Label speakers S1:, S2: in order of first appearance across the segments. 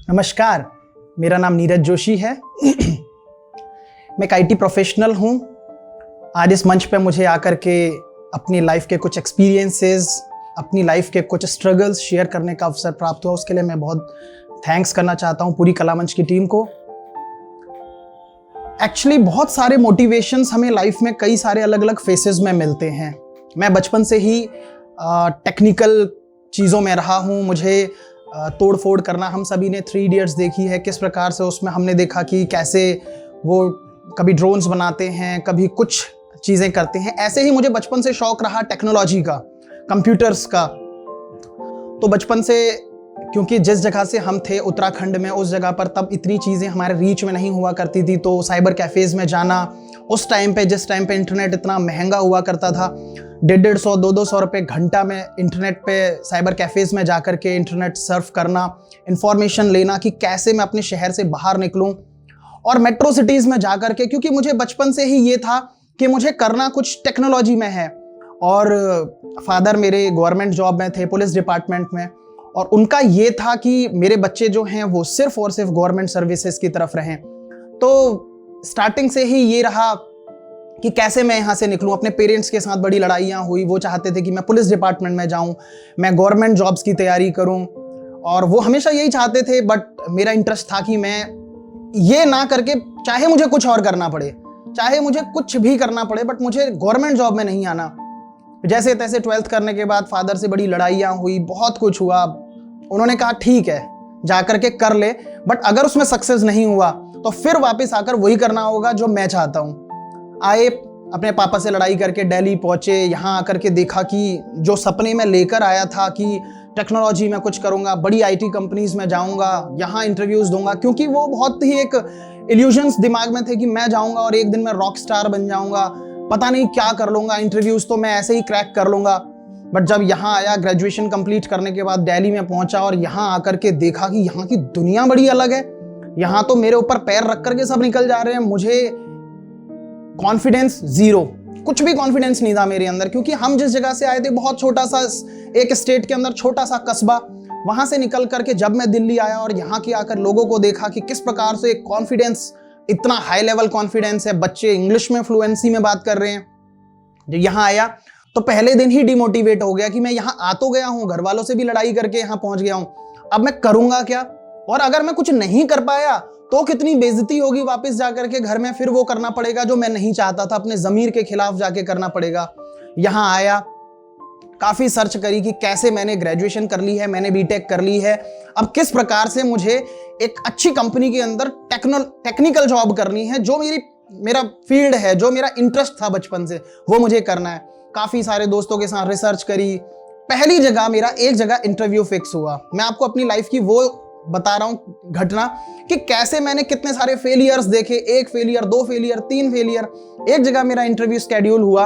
S1: नमस्कार, मेरा नाम नीरज जोशी है। मैं एक आईटी प्रोफेशनल हूँ। आज इस मंच पे मुझे आकर के अपनी लाइफ के कुछ एक्सपीरियंसेस, अपनी लाइफ के कुछ स्ट्रगल्स शेयर करने का अवसर प्राप्त हुआ। उसके लिए मैं बहुत थैंक्स करना चाहता हूँ पूरी कला मंच की टीम को। एक्चुअली बहुत सारे मोटिवेशंस हमें लाइफ में कई सारे अलग अलग फेसेस में मिलते हैं। मैं बचपन से ही टेक्निकल चीज़ों में रहा हूँ। मुझे तोड़ फोड़ करना, हम सभी ने 3 इडियट्स देखी है, किस प्रकार से उसमें हमने देखा कि कैसे वो कभी ड्रोन्स बनाते हैं, कभी कुछ चीज़ें करते हैं। ऐसे ही मुझे बचपन से शौक रहा टेक्नोलॉजी का, कंप्यूटर्स का। तो बचपन से, क्योंकि जिस जगह से हम थे उत्तराखंड में, उस जगह पर तब इतनी चीज़ें हमारे रीच में नहीं हुआ करती थी। तो साइबर कैफ़ेज़ में जाना, उस टाइम पे जिस टाइम पे इंटरनेट इतना महंगा हुआ करता था, 150, 200 रुपये घंटा में इंटरनेट पे साइबर कैफ़ेज़ में जा कर के इंटरनेट सर्फ करना, इंफॉर्मेशन लेना कि कैसे मैं अपने शहर से बाहर निकलूं, और मेट्रो सिटीज़ में जा कर के, क्योंकि मुझे बचपन से ही ये था कि मुझे करना कुछ टेक्नोलॉजी में है। और फादर मेरे गवर्नमेंट जॉब में थे, पुलिस डिपार्टमेंट में, और उनका ये था कि मेरे बच्चे जो हैं वो सिर्फ और सिर्फ गवर्नमेंट सर्विसेज की तरफ रहें। तो स्टार्टिंग से ही ये रहा कि कैसे मैं यहाँ से निकलूँ। अपने पेरेंट्स के साथ बड़ी लड़ाइयाँ हुई। वो चाहते थे कि मैं पुलिस डिपार्टमेंट में जाऊँ, मैं गवर्नमेंट जॉब्स की तैयारी करूँ, और वो हमेशा यही चाहते थे। बट मेरा इंटरेस्ट था कि मैं ये ना करके, चाहे मुझे कुछ और करना पड़े, चाहे मुझे कुछ भी करना पड़े, बट मुझे गवर्नमेंट जॉब में नहीं आना। जैसे तैसे 12th करने के बाद फादर से बड़ी लड़ाइयाँ हुई, बहुत कुछ हुआ। उन्होंने कहा ठीक है, जा करके कर ले, बट अगर उसमें सक्सेस नहीं हुआ तो फिर वापस आकर वही करना होगा जो मैं चाहता हूँ। आए, अपने पापा से लड़ाई करके दिल्ली पहुंचे। यहाँ आकर के देखा कि जो सपने में लेकर आया था कि टेक्नोलॉजी में कुछ करूँगा, बड़ी आईटी कंपनीज में जाऊँगा, यहाँ इंटरव्यूज़ दूंगा, क्योंकि वो बहुत ही एक इल्यूजन्स दिमाग में थे कि मैं जाऊँगा और एक दिन मैं रॉक स्टार बन जाऊँगा, पता नहीं क्या कर लूँगा, इंटरव्यूज़ तो मैं ऐसे ही क्रैक कर लूँगा। बट जब यहाँ आया, ग्रेजुएशन कंप्लीट करने के बाद दिल्ली में पहुंचा, और यहाँ आकर के देखा कि यहाँ की दुनिया बड़ी अलग है। यहाँ तो मेरे ऊपर पैर रख करके सब निकल जा रहे हैं। मुझे कॉन्फिडेंस जीरो, कुछ भी कॉन्फिडेंस नहीं था मेरे अंदर, क्योंकि हम जिस जगह से आए थे, बहुत छोटा सा एक स्टेट के अंदर छोटा सा कस्बा, वहां से निकल करके जब मैं दिल्ली आया और यहाँ के आकर लोगों को देखा कि किस प्रकार से कॉन्फिडेंस, इतना हाई लेवल कॉन्फिडेंस है, बच्चे इंग्लिश में फ्लुएंसी में बात कर रहे हैं। जब यहाँ आया तो पहले दिन ही डिमोटिवेट हो गया कि मैं यहाँ आ तो गया हूँ, घर वालों से भी लड़ाई करके यहाँ पहुंच गया हूँ, अब मैं करूंगा क्या? और अगर मैं कुछ नहीं कर पाया तो कितनी बेइज्जती होगी, वापस जाकर के घर में फिर वो करना पड़ेगा जो मैं नहीं चाहता था, अपने ज़मीर के खिलाफ जाके करना पड़ेगा। यहाँ आया, काफ़ी सर्च करी कि कैसे, मैंने ग्रेजुएशन कर ली है, मैंने बीटेक कर ली है, अब किस प्रकार से मुझे एक अच्छी कंपनी के अंदर टेक्निकल जॉब करनी है, जो मेरा फील्ड है, जो मेरा इंटरेस्ट था बचपन से, वो मुझे करना है। काफ़ी सारे दोस्तों के साथ रिसर्च करी। पहली जगह मेरा एक जगह इंटरव्यू फिक्स हुआ। मैं आपको अपनी लाइफ की वो बता रहा हूँ घटना कि कैसे मैंने कितने सारे फेलियर्स देखे, 1 फेलियर, 2 फेलियर, 3 फेलियर। एक जगह मेरा इंटरव्यू स्केड्यूल हुआ,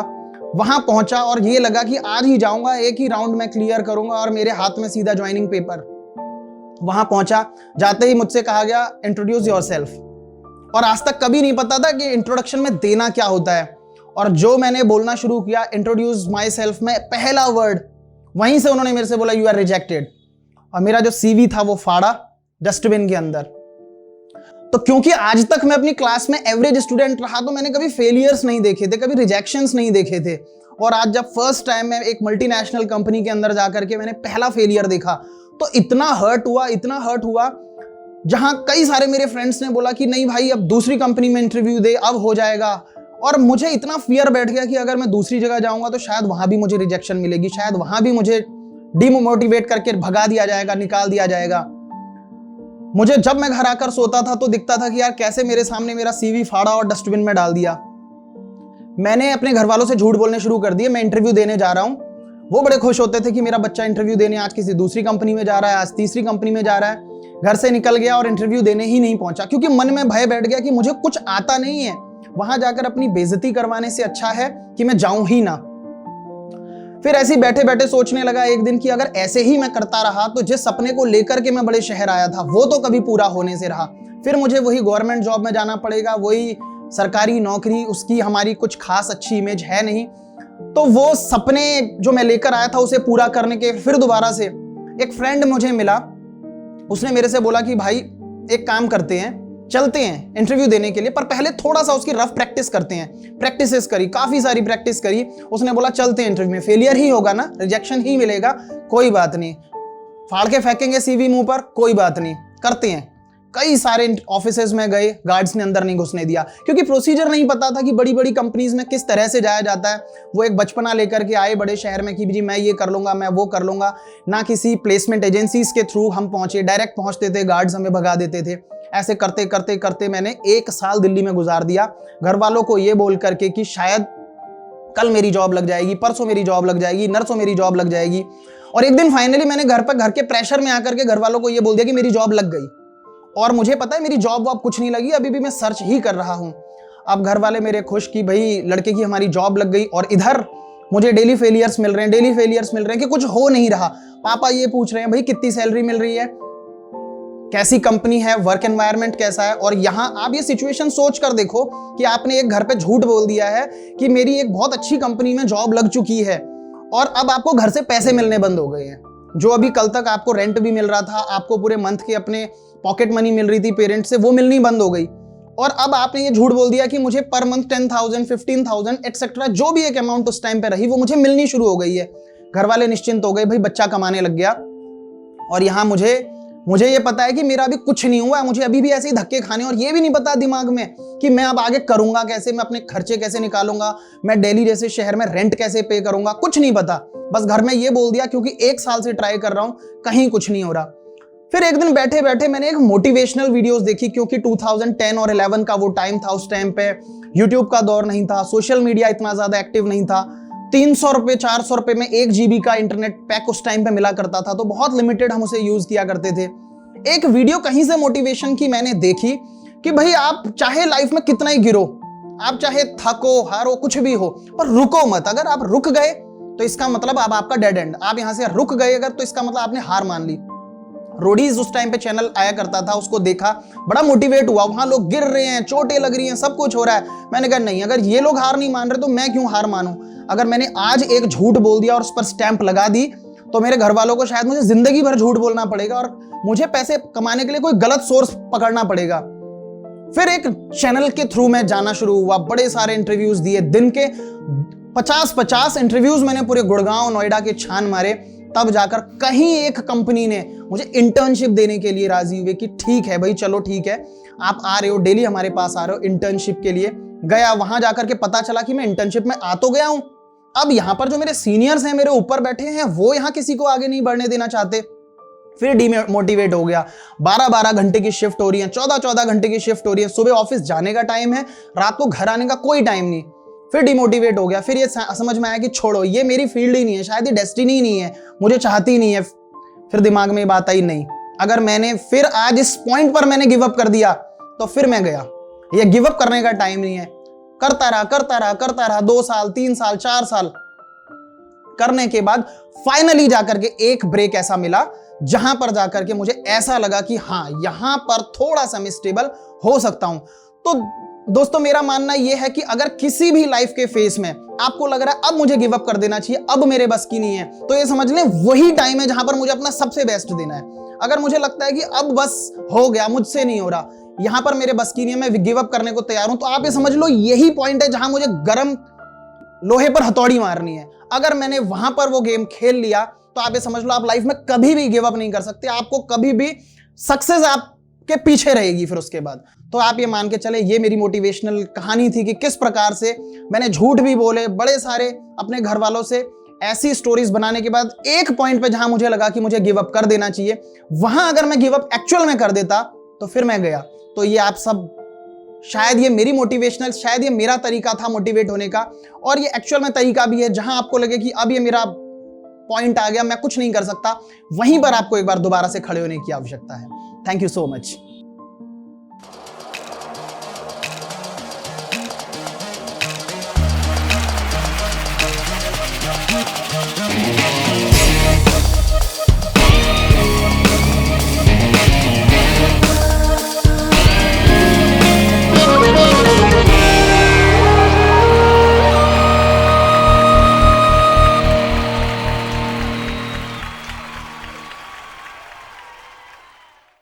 S1: वहां पहुंचा और ये लगा कि आज ही जाऊंगा, एक ही राउंड में क्लियर करूंगा, और मेरे हाथ में सीधा ज्वाइनिंग पेपर। वहां पहुंचा, जाते ही मुझसे कहा गया इंट्रोड्यूस योरसेल्फ, और आज तक कभी नहीं पता था कि इंट्रोडक्शन में देना क्या होता है। और जो मैंने बोलना शुरू किया, इंट्रोड्यूस माई सेल्फ में, पहला वर्ड, वहीं से उन्होंने मेरे से बोला यू आर रिजेक्टेड, और मेरा जो सीवी था वो फाड़ा डस्टबिन के अंदर। तो क्योंकि आज तक मैं अपनी क्लास में एवरेज स्टूडेंट रहा, तो मैंने कभी फेलियर्स नहीं देखे थे, कभी रिजेक्शंस नहीं देखे थे। और आज जब फर्स्ट टाइम मैं एक मल्टीनेशनल कंपनी के अंदर जाकर के मैंने पहला फेलियर देखा, तो इतना हर्ट हुआ, जहां कई सारे मेरे फ्रेंड्स ने बोला कि नहीं भाई, अब दूसरी कंपनी में इंटरव्यू दे, अब हो जाएगा। और मुझे इतना फियर बैठ गया कि अगर मैं दूसरी जगह जाऊंगा तो शायद वहां भी मुझे रिजेक्शन मिलेगी, शायद वहां भी मुझे डिमोटिवेट करके भगा दिया जाएगा, निकाल दिया जाएगा। मुझे जब मैं घर आकर सोता था तो दिखता था कि यार कैसे मेरे सामने मेरा सीवी फाड़ा और डस्टबिन में डाल दिया। मैंने अपने घर वालों से झूठ बोलने शुरू कर दिए, मैं इंटरव्यू देने जा रहा हूँ। वो बड़े खुश होते थे कि मेरा बच्चा इंटरव्यू देने आज किसी दूसरी कंपनी में जा रहा है, आज तीसरी कंपनी में जा रहा है। घर से निकल गया और इंटरव्यू देने ही नहीं पहुंचा, क्योंकि मन में भय बैठ गया कि मुझे कुछ आता नहीं है, वहां जाकर अपनी बेइज्जती करवाने से अच्छा है कि मैं जाऊं ही ना। फिर ऐसे ही बैठे बैठे सोचने लगा एक दिन कि अगर ऐसे ही मैं करता रहा तो जिस सपने को लेकर के मैं बड़े शहर आया था वो तो कभी पूरा होने से रहा। फिर मुझे वही गवर्नमेंट जॉब में जाना पड़ेगा, वही सरकारी नौकरी, उसकी हमारी कुछ खास अच्छी इमेज है नहीं। तो वो सपने जो मैं लेकर आया था उसे पूरा करने के फिर दोबारा से एक फ्रेंड मुझे मिला उसने मेरे से बोला कि भाई एक काम करते हैं, चलते हैं इंटरव्यू देने के लिए, पर पहले थोड़ा सा उसकी रफ प्रैक्टिस करते हैं। प्रैक्टिसेस करी, काफी सारी प्रैक्टिस करी। उसने बोला चलते हैं इंटरव्यू में, फेलियर ही होगा ना, रिजेक्शन ही मिलेगा, कोई बात नहीं, फाड़ के फेंकेंगे सीवी मुंह पर, कोई बात नहीं, करते हैं। कई सारे ऑफिसेज में गए, गार्ड्स ने अंदर नहीं घुसने दिया, क्योंकि प्रोसीजर नहीं पता था कि बड़ी बड़ी कंपनीज में किस तरह से जाया जाता है। वो एक बचपना लेकर के आए बड़े शहर में कि जी मैं ये कर लूंगा, मैं वो कर लूंगा। ना किसी प्लेसमेंट एजेंसीज के थ्रू हम पहुंचे, डायरेक्ट पहुंचते थे, गार्ड्स हमें भगा देते थे। ऐसे करते करते करते मैंने 1 साल दिल्ली में गुजार दिया, घर वालों को ये बोल करके कि शायद कल मेरी जॉब लग जाएगी, परसों मेरी जॉब लग जाएगी, नरसों मेरी जॉब लग जाएगी। और एक दिन फाइनली मैंने घर के प्रेशर में आकर के घर वालों को ये बोल दिया कि मेरी जॉब लग गई। और मुझे पता है मेरी जॉब वॉब कुछ नहीं लगी, अभी भी मैं सर्च ही कर रहा हूं। अब घर वाले मेरे खुश कि भाई लड़के की हमारी जॉब लग गई, और इधर मुझे डेली फेलियर्स मिल रहे हैं कि कुछ हो नहीं रहा। पापा ये पूछ रहे हैं भाई कितनी सैलरी मिल रही है, कैसी कंपनी है, वर्क एनवायरनमेंट कैसा है। और यहां आप ये सिचुएशन सोच कर देखो कि आपने एक घर पे झूठ बोल दिया है कि मेरी एक बहुत अच्छी कंपनी में जॉब लग चुकी है, और अब आपको घर से पैसे मिलने बंद हो गए हैं। जो अभी कल तक आपको रेंट भी मिल रहा था, आपको पूरे मंथ के अपने पॉकेट मनी मिल रही थी पेरेंट्स से, वो मिलनी बंद हो गई। और अब आपने ये झूठ बोल दिया कि मुझे पर मंथ 10,000, 15,000 एक्सेट्रा जो भी एक अमाउंट उस टाइम पे रही वो मुझे मिलनी शुरू हो गई है। घर वाले निश्चिंत हो गए, भाई बच्चा कमाने लग गया। और यहाँ मुझे ये पता है कि मेरा अभी कुछ नहीं हुआ है, मुझे अभी भी ऐसे ही धक्के खाने, और ये भी नहीं पता दिमाग में कि मैं अब आगे करूंगा कैसे, मैं अपने खर्चे कैसे निकालूंगा, मैं दिल्ली जैसे शहर में रेंट कैसे पे करूंगा, कुछ नहीं पता। बस घर में ये बोल दिया क्योंकि 1 साल से ट्राई कर रहा हूं, कहीं कुछ नहीं हो रहा। फिर एक दिन बैठे बैठे मैंने एक मोटिवेशनल वीडियोस देखी, क्योंकि 2010 और 11 का वो टाइम था। उस टाइम पे यूट्यूब का दौर नहीं था, सोशल मीडिया इतना ज्यादा एक्टिव नहीं था। 300 रुपए 400 रुपए में 1 GB का इंटरनेट पैक उस टाइम पे मिला करता था, तो बहुत लिमिटेड हम उसे यूज किया करते थे। एक वीडियो कहीं से मोटिवेशन की मैंने देखी कि भाई आप चाहे लाइफ में कितना ही गिरो, आप चाहे थको हारो कुछ भी हो, पर रुको मत। अगर आप रुक गए तो इसका मतलब अब आपका डेड एंड, आप यहां से रुक गए अगर, तो इसका मतलब आपने हार मान ली। रोडीज उस टाइम पे चैनल आया करता था, उसको देखा, बड़ा मोटिवेट हुआ। वहां लोग गिर रहे हैं, चोटें लग रही हैं, सब कुछ हो रहा है। मैंने कहा नहीं, अगर ये लोग हार नहीं मान रहे तो मैं क्यों हार मानूं। अगर मैंने आज एक झूठ बोल दिया और उस पर स्टैंप लगा दी, तो मेरे घर वालों को शायद मुझे जिंदगी भर झूठ बोलना पड़ेगा, और मुझे पैसे कमाने के लिए कोई गलत सोर्स पकड़ना पड़ेगा। फिर एक चैनल के थ्रू मैं जाना शुरू हुआ, बड़े सारे इंटरव्यूज दिए, दिन के 50-50 इंटरव्यूज मैंने पूरे गुड़गांव नोएडा के छान मारे। तब जाकर कहीं एक कंपनी ने मुझे इंटर्नशिप देने के लिए राजी हुए कि ठीक है भाई, चलो ठीक है, आप आ रहे हो, डेली हमारे पास आ रहे हो इंटर्नशिप के लिए। गया, वहां जाकर के पता चला कि मैं इंटर्नशिप में आ तो गया हूं, अब यहां पर जो मेरे सीनियर्स हैं, मेरे ऊपर बैठे हैं, वो यहां किसी को आगे नहीं बढ़ने देना चाहते। फिर डीमोटिवेट हो गया। 12-12 घंटे की शिफ्ट हो रही है, 14-14 घंटे की शिफ्ट हो रही है। सुबह ऑफिस जाने का टाइम है, रात को घर आने का कोई टाइम नहीं। फिर डिमोटिवेट हो गया। फिर ये समझ में आया कि छोड़ो, ये मेरी फील्ड ही नहीं है, शायद ये डेस्टिनी ही नहीं है, मुझे चाहती नहीं है। फिर दिमाग में ये बात आई, नहीं, अगर मैंने फिर आज इस पॉइंट पर मैंने गिव अप कर दिया तो फिर मैं गया। ये गिव अप करने का टाइम नहीं है। करता रहा 2 साल, 3 साल, 4 साल करने के बाद फाइनली जाकर के एक ब्रेक ऐसा मिला जहां पर जाकर के मुझे ऐसा लगा कि हाँ, यहां पर थोड़ा सा मैं स्टेबल हो सकता हूं। तो दोस्तों, मेरा मानना यह है कि अगर किसी भी लाइफ के फेस में आपको लग रहा है अब मुझे गिव अप कर देना चाहिए, अब मेरे बस की नहीं है, तो ये समझ लें वही टाइम है जहां पर मुझे अपना सबसे बेस्ट देना है। अगर मुझे लगता है कि अब बस हो गया, मुझसे नहीं हो रहा, यहां पर मेरे बस की नहीं है, मैं गिव अप करने को तैयार हूं, तो आप ये समझ लो यही पॉइंट है जहां मुझे गर्म लोहे पर हथौड़ी मारनी है। अगर मैंने वहां पर वो गेम खेल लिया तो आप ये समझ लो आप लाइफ में कभी भी गिव अप नहीं कर सकते। आपको कभी भी सक्सेस आपके पीछे रहेगी। फिर उसके बाद तो आप ये मान के चले, ये मेरी मोटिवेशनल कहानी थी कि किस प्रकार से मैंने झूठ भी बोले, बड़े सारे अपने घर वालों से ऐसी स्टोरीज बनाने के बाद एक पॉइंट पे जहां मुझे लगा कि मुझे गिव अप कर देना चाहिए, वहां अगर मैं गिव अप एक्चुअल में कर देता तो फिर मैं गया। तो ये आप सब, शायद ये मेरी मोटिवेशनल, शायद ये मेरा तरीका था मोटिवेट होने का, और ये एक्चुअल में तरीका भी है। जहां आपको लगे कि अब ये मेरा पॉइंट आ गया, मैं कुछ नहीं कर सकता, वहीं पर आपको एक बार दोबारा से खड़े होने की आवश्यकता है। Thank you so much.